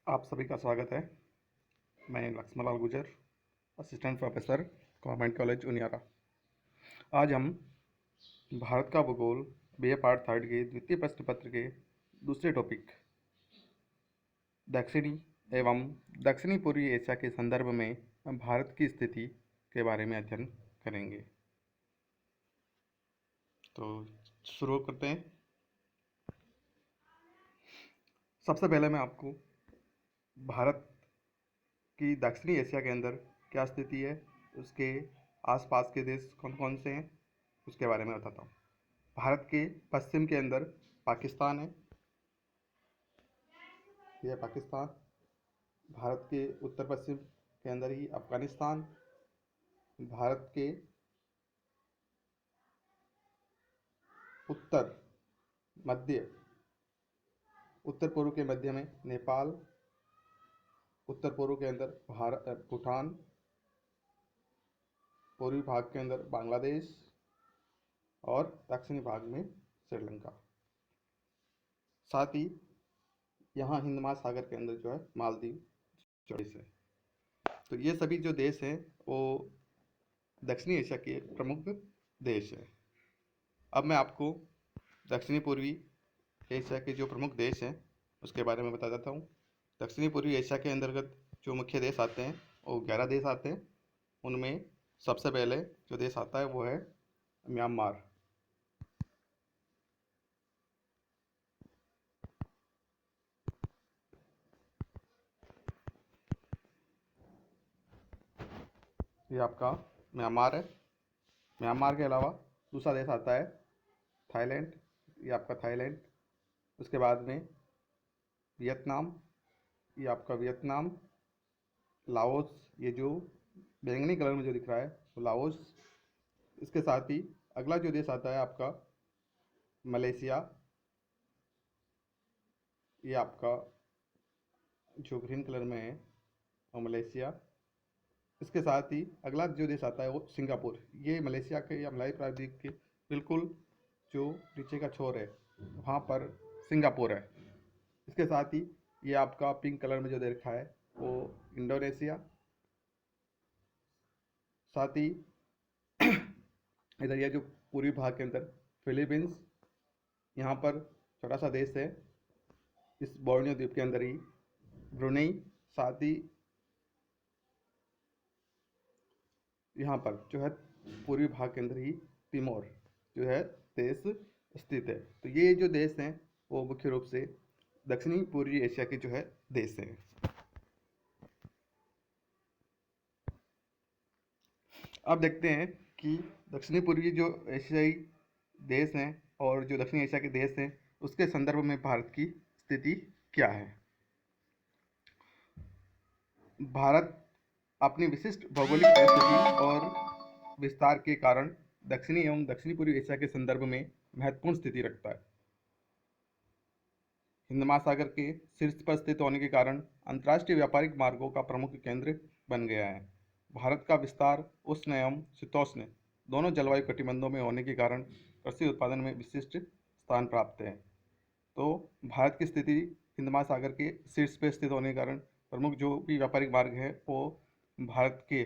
आप सभी का स्वागत है। मैं Laxmanlal Gujar, assistant professor, government college Uniara. आज हम भारत का भूगोल बीए पार्ट थर्ड के द्वितीय प्रश्न पत्र के दूसरे टॉपिक दक्षिणी एवं दक्षिणी पूर्वी एशिया के संदर्भ में भारत की स्थिति के बारे में अध्ययन करेंगे। तो शुरू करते हैं। सबसे पहले मैं आपको भारत कि दक्षिणी एशिया के अंदर क्या स्थिति है, उसके आसपास के देश कौन कौन से हैं, उसके बारे में बताता हूँ। भारत के पश्चिम के अंदर पाकिस्तान है, यह पाकिस्तान। भारत के उत्तर पश्चिम के अंदर ही अफगानिस्तान। भारत के उत्तर मध्य उत्तर पूर्व के मध्य में नेपाल। उत्तर पूर्व के अंदर भारत भूटान। पूर्वी भाग के अंदर बांग्लादेश और दक्षिणी भाग में श्रीलंका। साथ ही यहाँ हिंद महासागर के अंदर जो है मालदीव देश है। तो ये सभी जो देश हैं वो दक्षिणी एशिया के प्रमुख देश हैं। अब मैं आपको दक्षिणी पूर्वी एशिया के जो प्रमुख देश हैं उसके बारे में बता देता हूँ। दक्षिणी पूर्वी एशिया के अंतर्गत जो मुख्य देश आते हैं वो 11 देश आते हैं। उनमें सबसे पहले जो देश आता है वो है म्यांमार। ये आपका म्यांमार है। म्यांमार के अलावा दूसरा देश आता है थाईलैंड। ये आपका थाईलैंड। उसके बाद में वियतनाम। ये आपका वियतनाम। लाओस, ये जो बैंगनी कलर में जो दिख रहा है वो लाओस। इसके साथ ही अगला जो देश आता है आपका मलेशिया। ये आपका जो ग्रीन कलर में है वो मलेशिया। इसके साथ ही अगला जो देश आता है वो सिंगापुर। ये मलेशिया के या मलाई प्रायद्वीप के बिल्कुल जो नीचे का छोर है वहाँ पर सिंगापुर है। इसके साथ ही ये आपका पिंक कलर में जो दे रखा है वो इंडोनेशिया। साथ ही इधर ये जो पूर्वी भाग के अंदर फिलीपींस, यहाँ पर छोटा सा देश है इस बोर्नियो द्वीप के अंदर ही ब्रुनेई। साथ ही यहाँ पर जो है पूर्वी भाग के अंदर ही तिमोर जो है देश स्थित है। तो ये जो देश हैं वो मुख्य रूप से दक्षिणी पूर्वी एशिया के जो है देश हैं। अब देखते हैं कि दक्षिणी पूर्वी जो एशियाई देश हैं और जो दक्षिणी एशिया के देश हैं उसके संदर्भ में भारत की स्थिति क्या है। भारत अपनी विशिष्ट भौगोलिक परिस्थिति और विस्तार के कारण दक्षिणी एवं दक्षिणी पूर्वी एशिया के संदर्भ में महत्वपूर्ण स्थिति रखता है। हिंद महासागर के शीर्ष पर स्थित होने के कारण अंतर्राष्ट्रीय व्यापारिक मार्गों का प्रमुख केंद्र बन गया है। भारत का विस्तार उष्ण एवं शीतोष्ण दोनों जलवायु कटिबंधों में होने के कारण कृषि उत्पादन में विशिष्ट स्थान प्राप्त है। तो भारत की स्थिति हिंद महासागर के शीर्ष पर स्थित होने के कारण प्रमुख जो भी व्यापारिक मार्ग है वो भारत के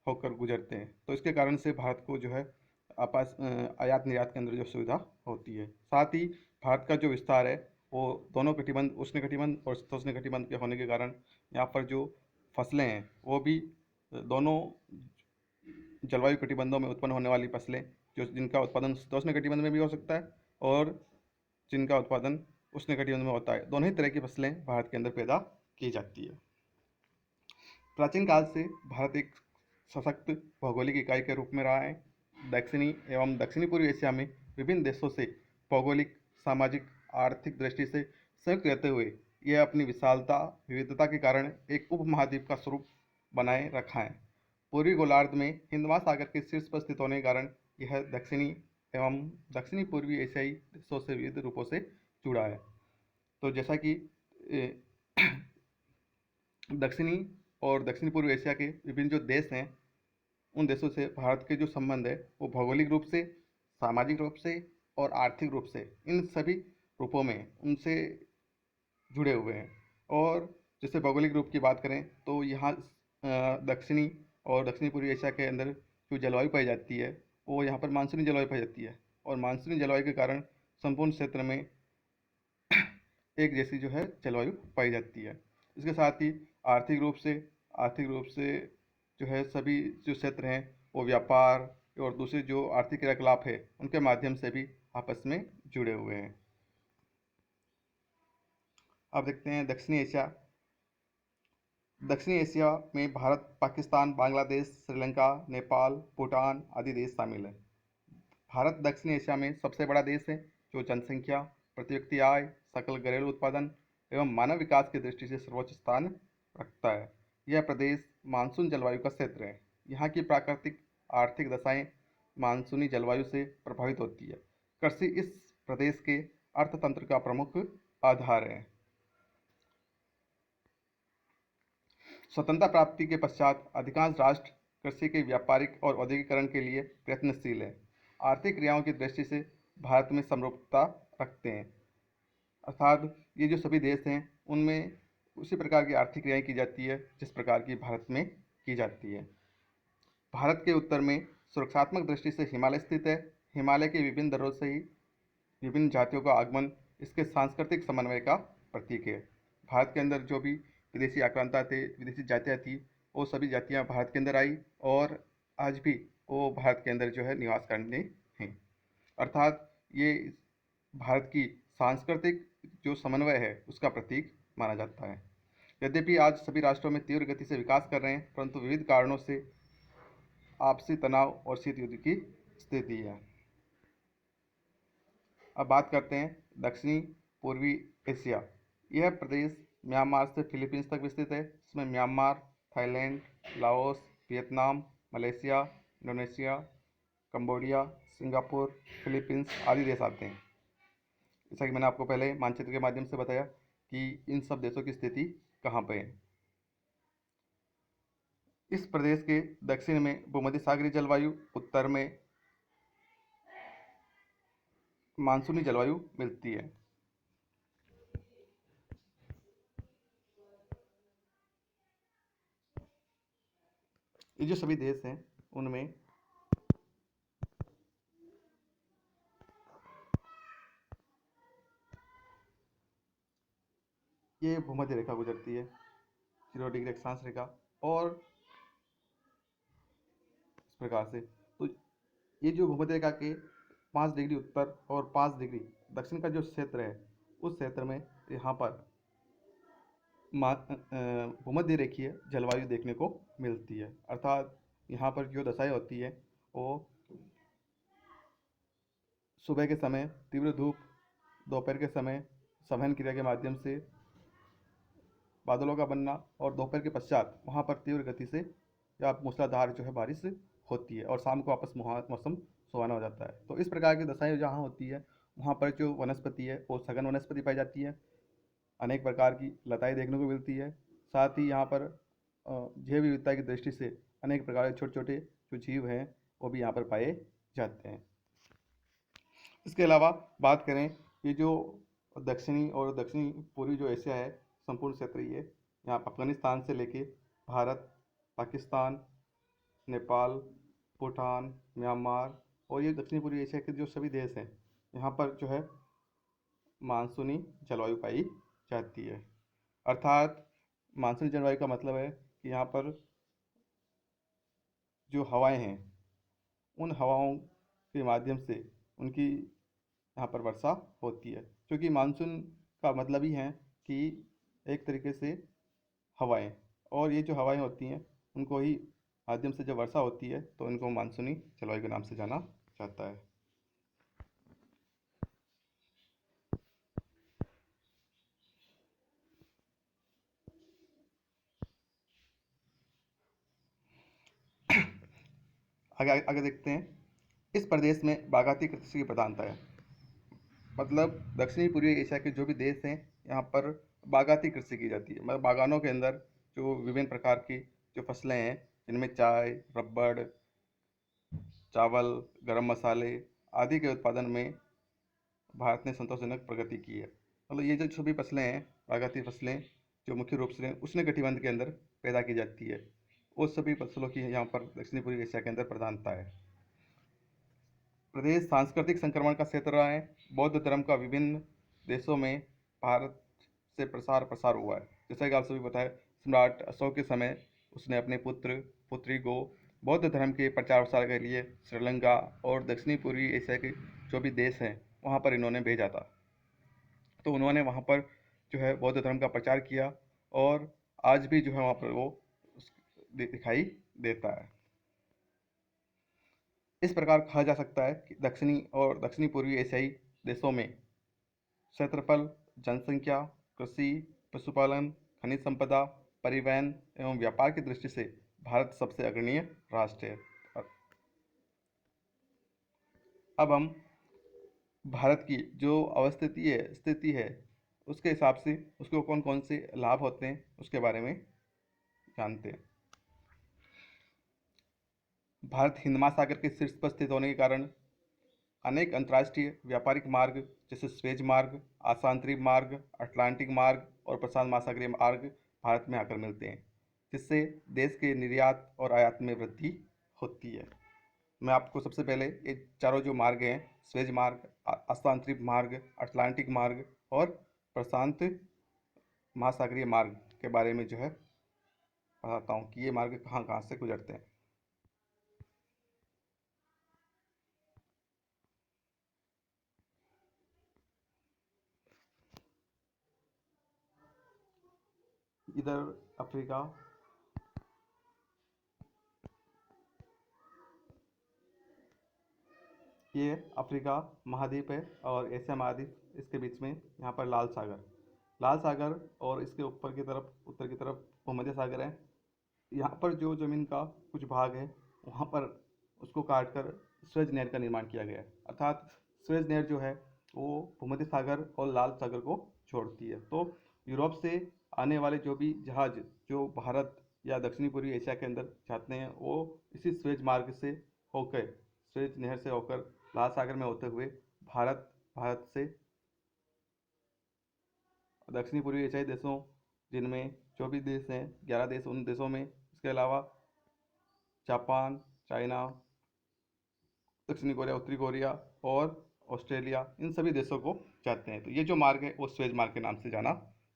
होकर गुजरते हैं। तो इसके कारण से भारत को जो है आयात निर्यात के अंदर जो सुविधा होती है। साथ ही भारत का जो विस्तार है वो दोनों कटिबंध उष्ण कटिबंध और शीतोष्ण कटिबंध के होने के कारण यहाँ पर जो फसलें हैं वो भी दोनों जलवायु कटिबंधों में उत्पन्न होने वाली फसलें जो जिनका उत्पादन शीतोष्ण कटिबंध में भी हो सकता है और जिनका उत्पादन उष्ण कटिबंध में होता है, दोनों ही तरह की फसलें भारत के अंदर पैदा की जाती है। प्राचीन काल से भारत एक सशक्त भौगोलिक इकाई के रूप में रहा है। दक्षिणी एवं दक्षिणी पूर्वी एशिया में विभिन्न देशों से भौगोलिक, सामाजिक, आर्थिक दृष्टि से संयुक्त रहते हुए यह अपनी विशालता, विविधता के कारण एक उपमहाद्वीप का स्वरूप बनाए रखा है। पूर्वी गोलार्ध में हिंद महासागर के शीर्ष पर स्थित होने के कारण यह दक्षिणी एवं दक्षिणी पूर्वी एशियाई देशों से विविध रूपों से जुड़ा है। तो जैसा कि दक्षिणी और दक्षिण पूर्व एशिया के विभिन्न जो देश हैं उन देशों से भारत के जो संबंध है वो भौगोलिक रूप से, सामाजिक रूप से और आर्थिक रूप से इन सभी रूपों में उनसे जुड़े हुए हैं। और जैसे भौगोलिक रूप की बात करें तो यहाँ दक्षिणी और दक्षिणी पूर्वी एशिया के अंदर जो जलवायु पाई जाती है वो यहाँ पर मानसूनी जलवायु पाई जाती है, और मानसूनी जलवायु के कारण संपूर्ण क्षेत्र में एक जैसी जो है जलवायु पाई जाती है। इसके साथ ही आर्थिक रूप से जो है सभी जो क्षेत्र हैं वो व्यापार और दूसरे जो आर्थिक क्रियाकलाप है उनके माध्यम से भी आपस में जुड़े हुए हैं। अब देखते हैं दक्षिणी एशिया में भारत, पाकिस्तान, बांग्लादेश, श्रीलंका, नेपाल, भूटान आदि देश शामिल हैं। भारत दक्षिण एशिया में सबसे बड़ा देश है, जो जनसंख्या, प्रति व्यक्ति आय, सकल घरेलू उत्पादन एवं मानव विकास की दृष्टि से सर्वोच्च स्थान रखता है। यह प्रदेश मानसून जलवायु का क्षेत्र है। यहाँ की प्राकृतिक आर्थिक दशाएं मानसूनी जलवायु से प्रभावित होती है। कृषि इस प्रदेश के अर्थतंत्र का प्रमुख आधार है। स्वतंत्रता प्राप्ति के पश्चात अधिकांश राष्ट्र कृषि के व्यापारिक और औद्योगिकरण के लिए प्रयत्नशील हैं। आर्थिक क्रियाओं की दृष्टि से भारत में समरूपता रखते हैं, अर्थात ये जो सभी देश हैं उनमें उसी प्रकार की आर्थिक क्रियाएं की जाती है जिस प्रकार की भारत में की जाती है। भारत के उत्तर में सुरक्षात्मक दृष्टि से हिमालय स्थित है। हिमालय के विभिन्न दर्रों से ही विभिन्न जातियों का आगमन इसके सांस्कृतिक समन्वय का प्रतीक है। भारत के अंदर जो भी विदेशी आक्रांता थे, विदेशी जातियाँ थी, वो सभी जातियाँ भारत के अंदर आई और आज भी वो भारत के अंदर जो है निवास करने हैं। अर्थात ये भारत की सांस्कृतिक जो समन्वय है उसका प्रतीक माना जाता है। यद्यपि आज सभी राष्ट्रों में तीव्र गति से विकास कर रहे हैं, परंतु विविध कारणों से आपसी तनाव और शीत युद्ध की स्थिति है। अब बात करते हैं दक्षिणी पूर्वी एशिया। यह प्रदेश म्यांमार से फिलीपींस तक विस्तृत है। इसमें Myanmar, Thailand, Laos, Vietnam, Malaysia, Indonesia, Cambodia, Singapore, Philippines आदि देश आते हैं। जैसा कि मैंने आपको पहले मानचित्र के माध्यम से बताया कि इन सब देशों की स्थिति कहाँ पर है। इस प्रदेश के दक्षिण में भूमध्य सागरीय जलवायु, उत्तर में मानसूनी जलवायु मिलती है। ये जो सभी देश हैं उनमें ये भूमध्य रेखा गुजरती है, 0 डिग्री अक्षांश रेखा, और इस प्रकार से तो ये जो भूमध्य रेखा के 5 डिग्री उत्तर और 5 डिग्री दक्षिण का जो क्षेत्र है उस क्षेत्र में यहाँ पर भूमध्य रेखीय जलवायु देखने को मिलती है। अर्थात यहाँ पर जो दशाएं होती है वो सुबह के समय तीव्र धूप, दोपहर के समय संवहन क्रिया के माध्यम से बादलों का बनना, और दोपहर के पश्चात वहाँ पर तीव्र गति से या मूसलाधार जो है बारिश होती है, और शाम को वापस मौसम सुहाना हो जाता है। तो इस प्रकार की दशाएं जहाँ होती है वहाँ पर जो वनस्पति है वो सघन वनस्पति पाई जाती है। अनेक प्रकार की लताएं देखने को मिलती है। साथ ही यहाँ पर जैव विविधता की दृष्टि से अनेक प्रकार के छोटे छोटे जो जीव हैं वो भी यहाँ पर पाए जाते हैं। इसके अलावा बात करें, ये जो दक्षिणी पूर्वी जो एशिया है संपूर्ण क्षेत्र, ये यहाँ अफगानिस्तान से लेके भारत, पाकिस्तान, नेपाल, भूटान, म्यांमार और ये दक्षिणी पूर्वी एशिया के जो सभी देश हैं यहाँ पर जो है मानसूनी जलवायु पाई जाती है। अर्थात मानसूनी जलवायु का मतलब है कि यहाँ पर जो हवाएं हैं उन हवाओं के माध्यम से उनकी यहाँ पर वर्षा होती है, क्योंकि मानसून का मतलब ही है कि एक तरीके से हवाएं, और ये जो हवाएं होती हैं उनको ही माध्यम से जब वर्षा होती है तो इनको मानसूनी जलवायु के नाम से जाना जाता है। आगे आगे देखते हैं। इस प्रदेश में बागाती कृषि की प्रधानता है। मतलब दक्षिणी पूर्वी एशिया के जो भी देश हैं यहाँ पर बागाती कृषि की जाती है। मतलब बागानों के अंदर जो विभिन्न प्रकार की जो फसलें हैं जिनमें चाय, रबड़, चावल, गरम मसाले आदि के उत्पादन में भारत ने संतोषजनक प्रगति की है। मतलब ये जो सभी फसलें हैं, बागाती फसलें, जो मुख्य रूप से उष्णकटिबंध के अंदर पैदा की जाती है। वो सभी फसलों की यहाँ पर दक्षिणी पूर्वी एशिया के अंदर प्रधानता है। प्रदेश सांस्कृतिक संक्रमण का क्षेत्र रहा है। बौद्ध धर्म का विभिन्न देशों में भारत से प्रसार हुआ है। जैसा कि आप सभी बताएं, सम्राट अशोक के समय उसने अपने पुत्री को बौद्ध धर्म के प्रचार प्रसार के लिए श्रीलंका और दक्षिणी पूर्वी एशिया के जो भी देश हैं वहाँ पर इन्होंने भेजा था। तो उन्होंने वहाँ पर जो है बौद्ध धर्म का प्रचार किया और आज भी जो है वहाँ पर वो दिखाई देता है। इस प्रकार कहा जा सकता है कि दक्षिणी पूर्वी एशियाई देशों में क्षेत्रफल, जनसंख्या, कृषि, पशुपालन, खनिज संपदा, परिवहन एवं व्यापार की दृष्टि से भारत सबसे अग्रणीय राष्ट्र है। अब हम भारत की जो स्थिति है उसके हिसाब से उसको कौन कौन से लाभ होते हैं उसके बारे में जानते हैं। भारत हिंद महासागर के शीर्ष पर स्थित होने के कारण अनेक अंतर्राष्ट्रीय व्यापारिक मार्ग जैसे स्वेज मार्ग, आसांतरिक मार्ग, अटलांटिक मार्ग और प्रशांत महासागरीय मार्ग भारत में आकर मिलते हैं, जिससे देश के निर्यात और आयात में वृद्धि होती है। मैं आपको सबसे पहले ये चारों जो मार्ग हैं, स्वेज मार्ग, आसांतरिक मार्ग, अटलांटिक मार्ग और प्रशांत महासागरीय मार्ग के बारे में जो है बताता हूँ कि ये मार्ग कहाँ कहाँ से गुजरते हैं। इधर अफ्रीका, ये अफ्रीका महाद्वीप है और एशिया महाद्वीप, इसके बीच में यहाँ पर लाल सागर और इसके ऊपर की तरफ उत्तर की तरफ भूमध्य सागर है। यहाँ पर जो ज़मीन का कुछ भाग है वहाँ पर उसको काट कर स्वेज नहर का निर्माण किया गया है। अर्थात स्वेज नहर जो है वो भूमध्य सागर और लाल सागर को छोड़ती है। तो यूरोप से आने वाले जो भी जहाज जो भारत या दक्षिणी पूर्वी एशिया के अंदर जाते हैं वो इसी स्वेज मार्ग से होकर, स्वेज नहर से होकर लाल सागर में होते हुए भारत से दक्षिणी पूर्वी एशियाई देशों, जिनमें जो भी देश हैं 11 देश, उन देशों में इसके अलावा जापान, चाइना, दक्षिणी कोरिया, उत्तरी कोरिया और ऑस्ट्रेलिया, इन सभी देशों को जाते हैं। तो ये जो मार्ग है वो स्वेज मार्ग के नाम से जाना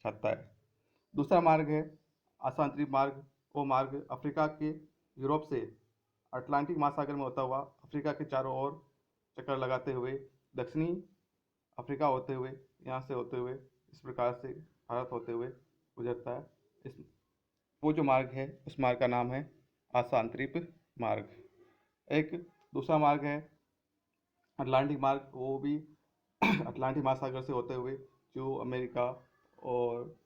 जाता है। दूसरा मार्ग है आसांतरिक मार्ग। वो मार्ग अफ्रीका के यूरोप से अटलांटिक महासागर में होता हुआ अफ्रीका के चारों ओर चक्कर लगाते हुए दक्षिणी अफ्रीका होते हुए, यहाँ से होते हुए इस प्रकार से भारत होते हुए गुजरता है। इस वो जो मार्ग है उस मार्ग का नाम है आसांतरिक मार्ग। एक दूसरा मार्ग है अटलांटिक मार्ग। वो भी अटलांटिक महासागर से होते हुए जो अमेरिका और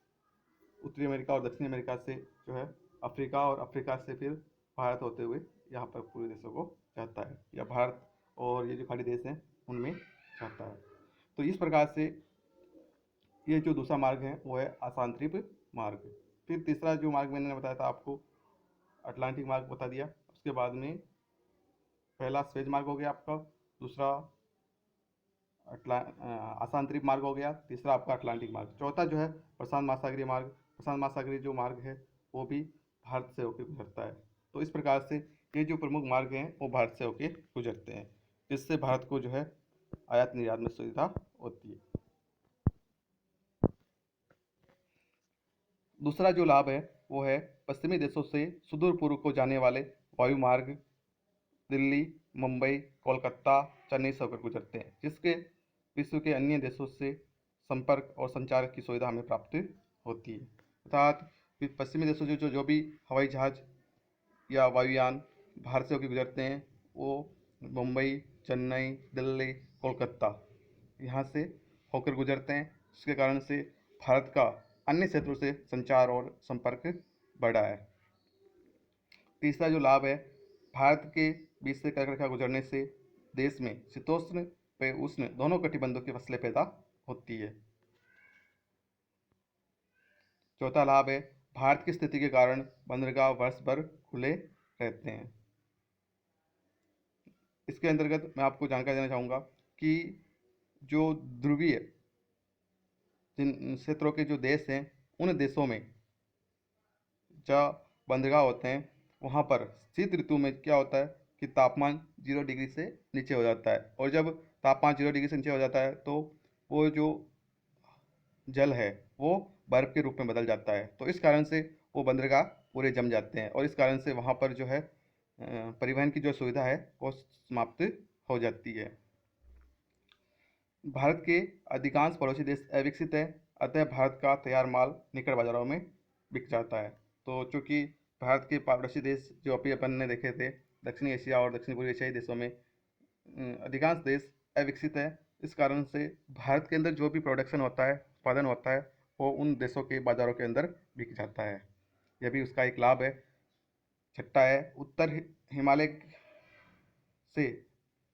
उत्तरी अमेरिका और दक्षिणी अमेरिका से जो है अफ्रीका, और अफ्रीका से फिर भारत होते हुए यहाँ पर पूरे देशों को जाता है, या भारत और ये जो खाड़ी देश हैं उनमें जाता है। तो इस प्रकार से ये जो दूसरा मार्ग है वो है आसांतरिक मार्ग। फिर तीसरा जो मार्ग मैंने बताया था आपको, अटलांटिक मार्ग बता दिया। उसके बाद में पहला स्वेज मार्ग हो गया आपका, दूसरा आसांतरिक मार्ग हो गया, तीसरा आपका अटलांटिक मार्ग, चौथा जो है प्रशांत महासागरीय मार्ग। प्रशांत महासागरीय जो मार्ग है वो भी भारत से होकर गुजरता है। तो इस प्रकार से ये जो प्रमुख मार्ग हैं वो भारत से होकर गुजरते हैं, जिससे भारत को जो है आयात निर्यात में सुविधा होती है। दूसरा जो लाभ है वो है पश्चिमी देशों से सुदूर पूर्व को जाने वाले वायु मार्ग दिल्ली, मुंबई, कोलकाता, चेन्नई से होकर गुजरते हैं, जिसके विश्व के अन्य देशों से संपर्क और संचार की सुविधा हमें प्राप्त होती है। अर्थात पश्चिमी देशों से जो भी हवाई जहाज या वायुयान भारत से होकर गुजरते हैं वो मुंबई, चेन्नई, दिल्ली, कोलकाता यहाँ से होकर गुजरते हैं, जिसके कारण से भारत का अन्य क्षेत्रों से संचार और संपर्क बढ़ा है। तीसरा जो लाभ है, भारत के बीच से कर्क रेखा गुजरने से देश में शीतोष्ण व उष्ण दोनों कटिबंधों की फसलें पैदा होती है। चौथा लाभ है, भारत की स्थिति के कारण बंदरगाह वर्ष भर खुले रहते हैं। इसके अंतर्गत मैं आपको जानकारी देना चाहूँगा कि जो ध्रुवीय जिन क्षेत्रों के जो देश हैं उन देशों में जहाँ बंदरगाह होते हैं वहाँ पर शीत ऋतु में क्या होता है कि तापमान 0 डिग्री से नीचे हो जाता है, और जब तापमान 0 डिग्री से नीचे हो जाता है तो वो जो जल है वो बर्फ़ के रूप में बदल जाता है। तो इस कारण से वो बंदरगाह पूरे जम जाते हैं, और इस कारण से वहाँ पर जो है परिवहन की जो सुविधा है वो समाप्त हो जाती है। भारत के अधिकांश पड़ोसी देश अविकसित है, अतः भारत का तैयार माल निकट बाजारों में बिक जाता है। तो चूँकि भारत के पड़ोसी देश जो अभी अपन ने देखे थे, दक्षिणी एशिया और दक्षिण पूर्वी एशियाई देशों में अधिकांश देश अविकसित है। इस कारण से भारत के अंदर जो भी प्रोडक्शन होता है, उत्पादन होता है, वो उन देशों के बाज़ारों के अंदर बिक जाता है। यह भी उसका एक लाभ है। छठा है उत्तर हिमालय से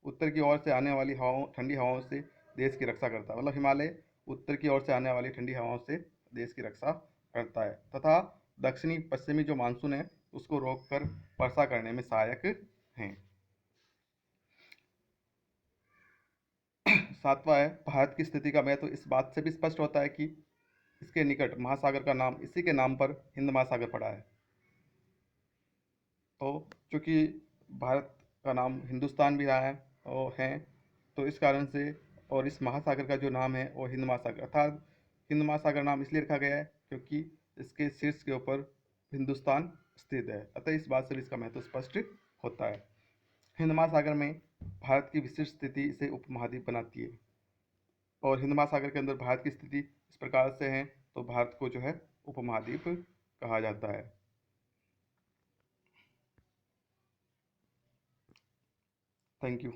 उत्तर की ओर से आने वाली हवाओं ठंडी हवाओं से देश की रक्षा करता है। मतलब हिमालय उत्तर की ओर से आने वाली ठंडी हवाओं से देश की रक्षा करता है, तथा दक्षिणी पश्चिमी जो मानसून है उसको रोककर वर्षा करने में सहायक हैं। सातवां है भारत की स्थिति का महत्व इस बात से भी स्पष्ट होता है कि इसके निकट महासागर का नाम इसी के नाम पर हिंद महासागर पड़ा है। तो चूँकि भारत का नाम हिंदुस्तान भी रहा है और है, तो इस कारण से और इस महासागर का जो नाम है वो हिंद महासागर, अर्थात हिंद महासागर नाम इसलिए रखा गया है क्योंकि इसके शीर्ष के ऊपर हिंदुस्तान स्थित है। अतः इस बात से भी इसका महत्व स्पष्ट होता है। हिंद महासागर में भारत की विशिष्ट स्थिति इसे उपमहाद्वीप बनाती है, और हिंद महासागर के अंदर भारत की स्थिति इस प्रकार से है तो भारत को जो है उपमहाद्वीप कहा जाता है। Thank you.